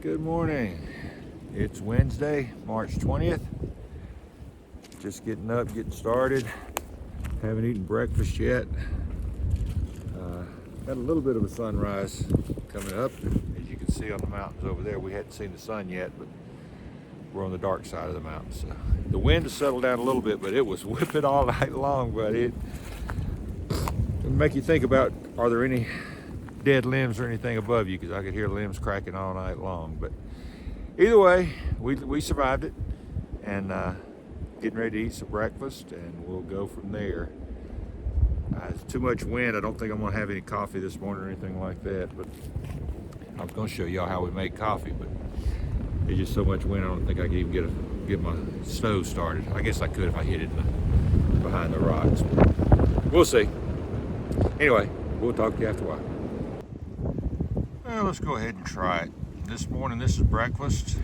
Good morning. It's Wednesday, March 20th. Just getting up, getting started. Haven't eaten breakfast yet. Got a little bit of a sunrise coming up. As you can see on the mountains over there, we hadn't seen the sun yet, but we're on the dark side of the mountains. So the wind has settled down a little bit, but it was whipping all night long. But it'll make you think about, are there any dead limbs or anything above you? Because I could hear limbs cracking all night long. But either way, we survived it, and getting ready to eat some breakfast, and we'll go from there. It's too much wind. I don't think I'm going to have any coffee this morning or anything like that, but I was going to show y'all how we make coffee, but there's just so much wind I don't think I can even get my stove started. I guess I could if I hid it behind the rocks, but we'll see. Anyway, we'll talk to you after a while. Well, let's go ahead and try it. This morning, this is breakfast.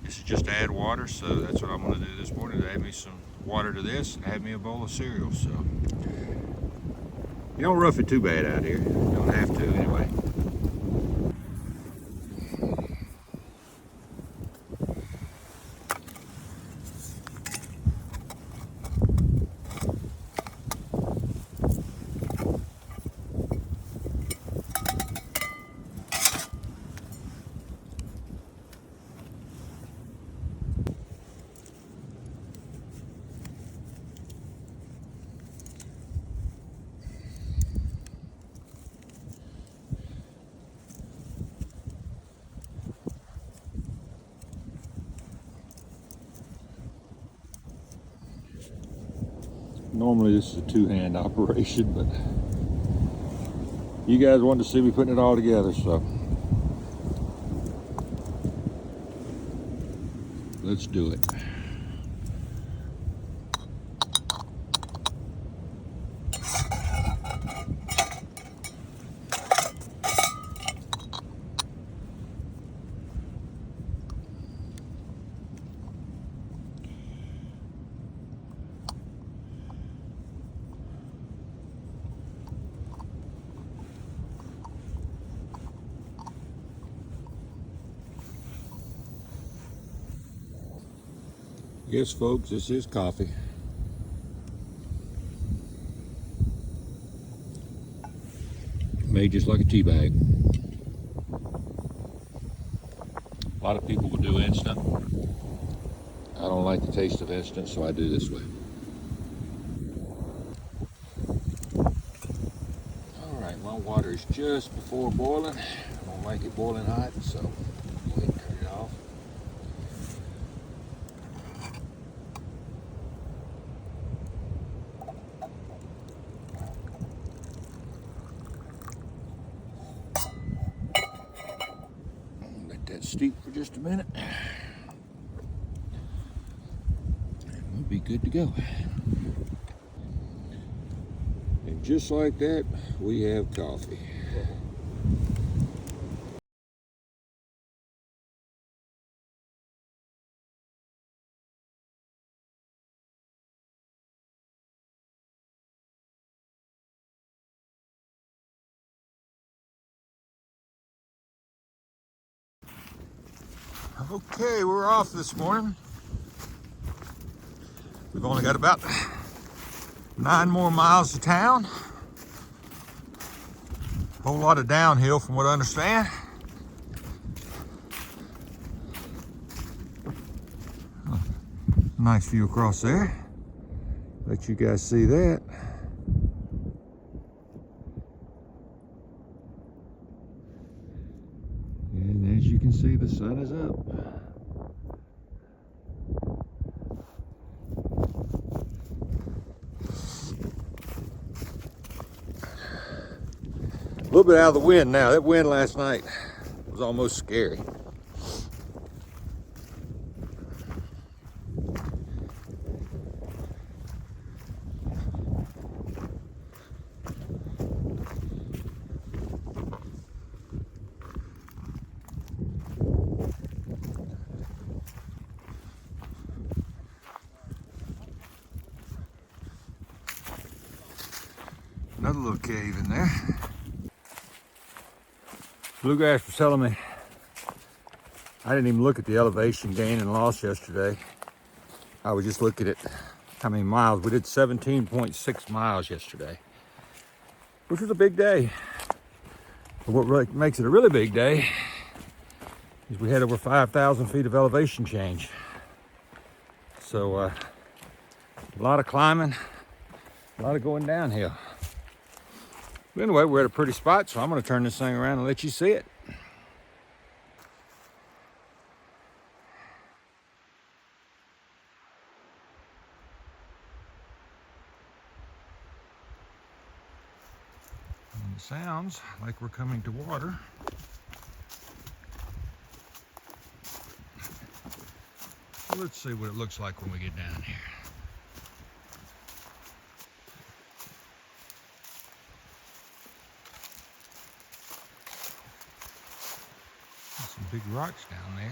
This is just to add water, so that's what I'm going to do this morning, to add me some water to this and add me a bowl of cereal. So you don't rough it too bad out here. You don't have to anyway. Normally this is a two-hand operation, but you guys wanted to see me putting it all together, so let's do it. Yes, folks, this is coffee. Made just like a tea bag. A lot of people will do instant. I don't like the taste of instant, so I do this way. All right, my water is just before boiling. I don't like it boiling hot, so go ahead and turn it off. Steep for just a minute, and we'll be good to go. And just like that, we have coffee. Okay, we're off this morning. We've only got about 9 more miles to town. Whole lot of downhill from what I understand. Nice view across there. Let you guys see that. And as you can see, the sun is up. A little bit out of the wind now. That wind last night was almost scary. Another little cave in there. Bluegrass was telling me I didn't even look at the elevation gain and loss yesterday. I was just looking at how many miles. We did 17.6 miles yesterday, which was a big day. But what really makes it a really big day is we had over 5,000 feet of elevation change. So a lot of climbing, a lot of going downhill. But anyway, we're at a pretty spot, so I'm gonna turn this thing around and let you see it. And it sounds like we're coming to water. So let's see what it looks like when we get down here. There's some big rocks down there.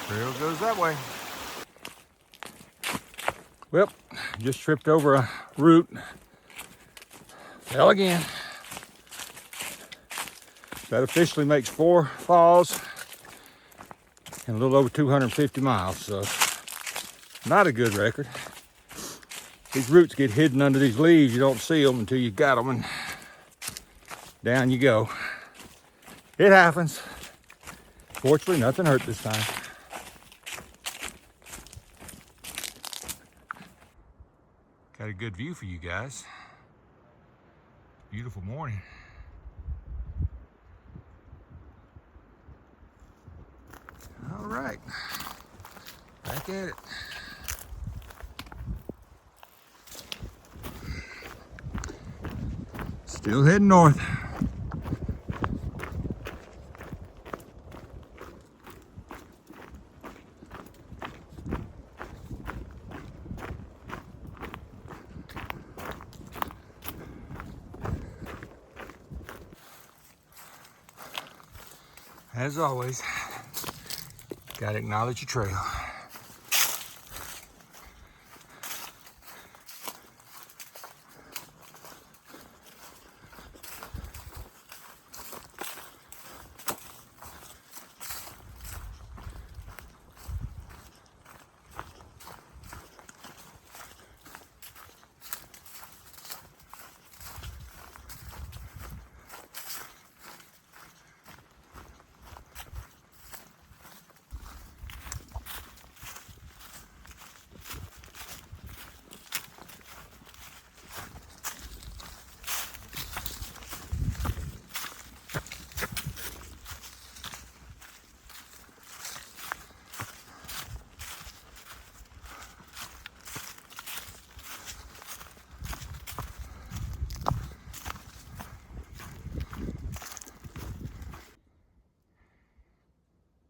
Trail goes that way. Well, just tripped over a root. Fell again. That officially makes 4 falls and a little over 250 miles, so not a good record. These roots get hidden under these leaves. You don't see them until you got them, and down you go. It happens. Fortunately, nothing hurt this time. Got a good view for you guys. Beautiful morning. All right, back at it. Still heading north. As always, gotta acknowledge your trail.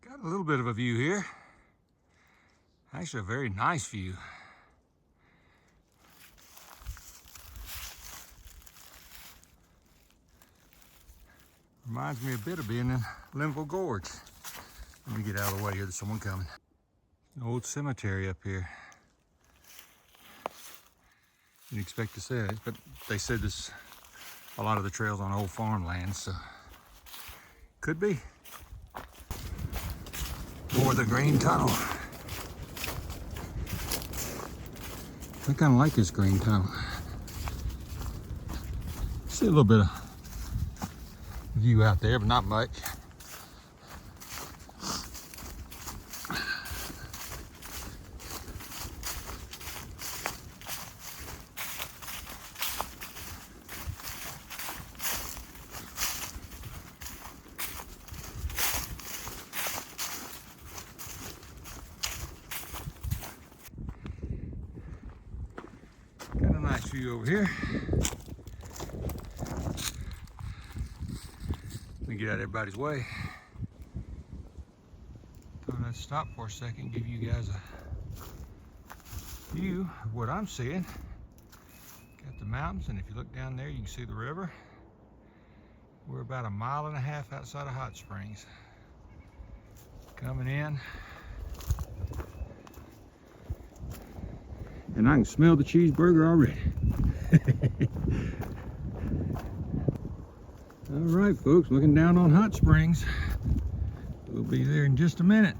Got a little bit of a view here. Actually, a very nice view. Reminds me a bit of being in Linville Gorge. Let me get out of the way here, there's someone coming. An old cemetery up here. Didn't expect to see it, but they said this, a lot of the trails on old farmland, so could be. Or the green tunnel. I kind of like this green tunnel. See a little bit of view out there, but not much. Got a nice view over here. Let me get out of everybody's way. Thought I'd stop for a second, give you guys a view of what I'm seeing. Got the mountains, and if you look down there, you can see the river. We're about 1.5 miles outside of Hot Springs. Coming in. And I can smell the cheeseburger already. All right, folks, looking down on Hot Springs. We'll be there in just a minute.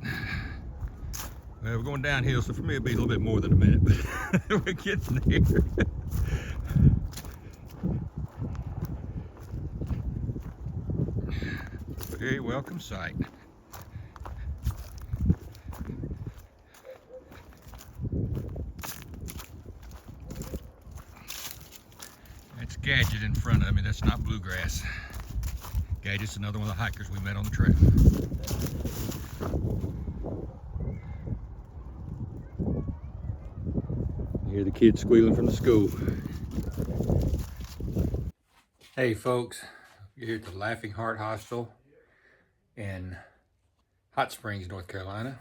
Well, we're going downhill, so for me it'll be a little bit more than a minute, but we're getting there. Very welcome sight. That's Gadget in front of me. That's not bluegrass. Gadget's another one of the hikers we met on the trail. You hear the kids squealing from the school. Hey folks, you're here at the Laughing Heart Hostel in Hot Springs, North Carolina.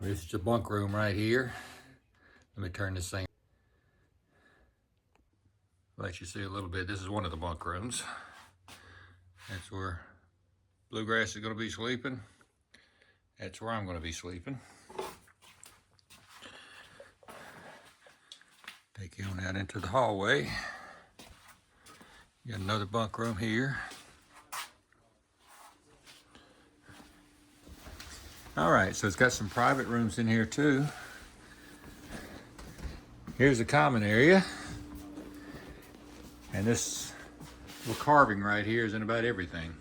This is the bunk room right here. Let me turn this thing. Let you see a little bit. This is one of the bunk rooms. That's where Bluegrass is going to be sleeping. That's where I'm going to be sleeping. Take you on out into the hallway. You got another bunk room here. All right, so it's got some private rooms in here too. Here's the common area. And this little carving right here is in about everything.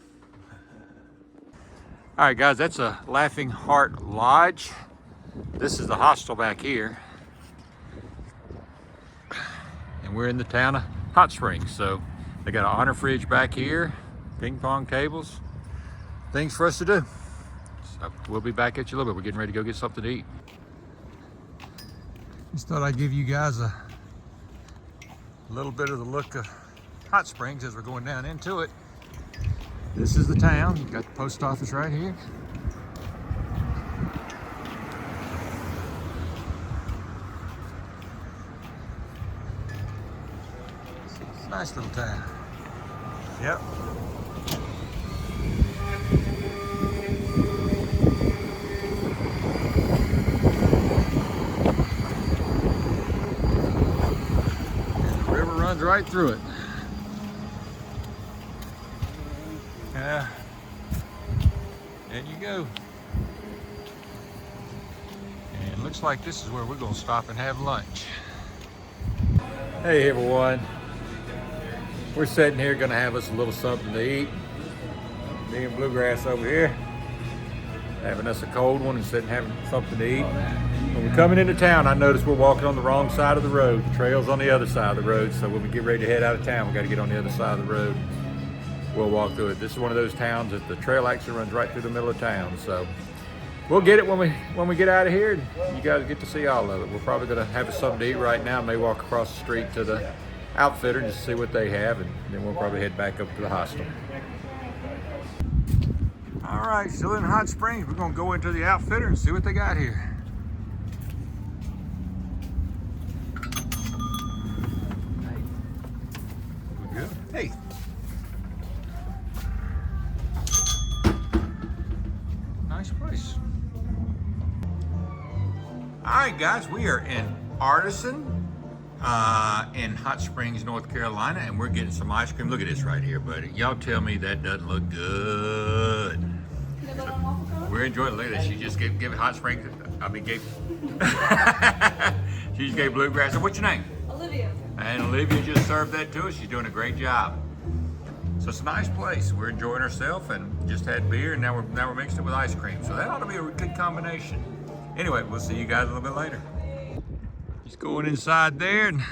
All right, guys, that's a Laughing Heart Lodge. This is the hostel back here. And we're in the town of Hot Springs. So they got an honor fridge back here, ping pong tables, things for us to do. So we'll be back at you a little bit. We're getting ready to go get something to eat. Just thought I'd give you guys a little bit of the look of Hot Springs as we're going down into it. This is the town. You've got the post office right here. It's a nice little town. Yep. Runs right through it. Yeah. There you go. And it looks like this is where we're going to stop and have lunch. Hey everyone. We're sitting here going to have us a little something to eat. Me and Bluegrass over here having us a cold one and sitting having something to eat. When we're coming into town, I noticed we're walking on the wrong side of the road. The trail's on the other side of the road, so when we get ready to head out of town, we got to get on the other side of the road. We'll walk through it. This is one of those towns that the trail actually runs right through the middle of town, so we'll get it when we get out of here. You guys get to see all of it. We're probably going to have something to eat right now. May walk across the street to the outfitter and just see what they have, and then we'll probably head back up to the hostel. All right, still in Hot Springs. We're going to go into the outfitter and see what they got here. Good. Hey. Nice place. All right, guys, we are in Artisan in Hot Springs, North Carolina, and we're getting some ice cream. Look at this right here, buddy. Y'all tell me that doesn't look good. We're enjoying it. Look at this. She just gave Hot Springs. She just gave Bluegrass. What's your name? Olivia. And Olivia just served that to us. She's doing a great job. So it's a nice place. We're enjoying ourselves and just had beer, and now we're mixing it with ice cream. So that ought to be a good combination. Anyway, we'll see you guys a little bit later. Just going inside there, and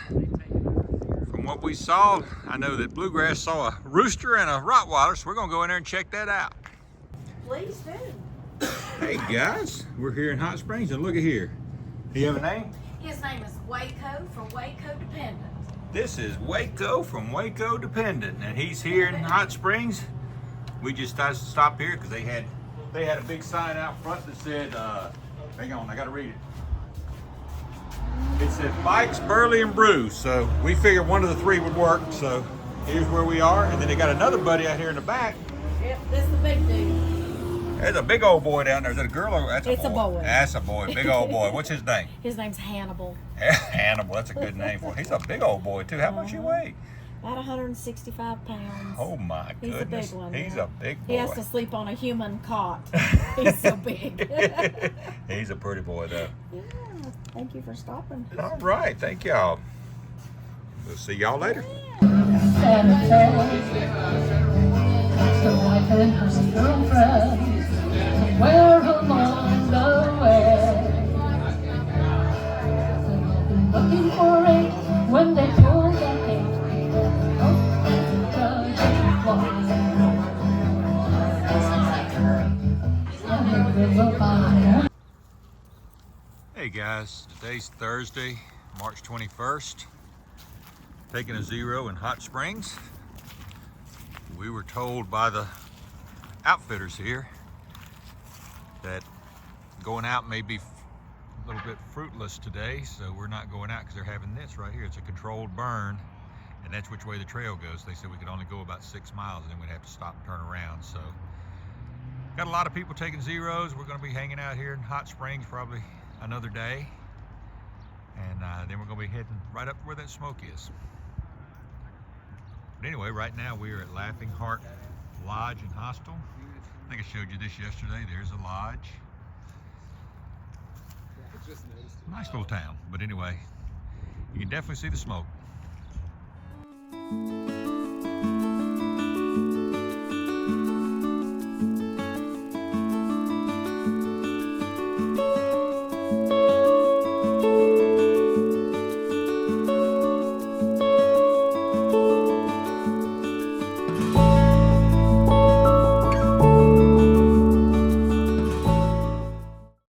from what we saw, I know that Bluegrass saw a rooster and a Rottweiler, so we're gonna go in there and check that out. Please do. Hey guys, we're here in Hot Springs, and look at here. Do you have a name? His name is Waco from Waco Dependent. This is Waco from Waco Dependent, and he's here in Hot Springs. We just decided to stop here because they had a big sign out front that said, hang on, I gotta read it. It said Bikes, Burley, and Brew. So we figured one of the three would work. So here's where we are, and then they got another buddy out here in the back. Yep, this is the big dude. There's a big old boy down there. Is that a girl or that's a boy? It's a boy. That's a boy, big old boy. What's his name? His name's Hannibal. Hannibal, that's a good name for him. He's a big old boy too. How much you weigh? About 165 pounds. Oh my goodness. He's a big one. He's yeah. a big boy. He has to sleep on a human cot. He's so big. He's a pretty boy though. Yeah, thank you for stopping. All right, thank y'all. We'll see y'all later. Where along the way they've been looking for it when they pulled that gate. Hey guys, today's Thursday, March 21st. Taking a zero in Hot Springs. We were told by the outfitters here that going out may be a little bit fruitless today, so we're not going out because they're having this right here. It's a controlled burn, and that's which way the trail goes. They said we could only go about 6 miles, and then we'd have to stop and turn around. So got a lot of people taking zeros. We're going to be hanging out here in Hot Springs probably another day, and then we're going to be heading right up where that smoke is. But anyway, right now we are at Laughing Heart Lodge and Hostel. I think I showed you this yesterday. There's a lodge. Nice little town. But anyway, you can definitely see the smoke.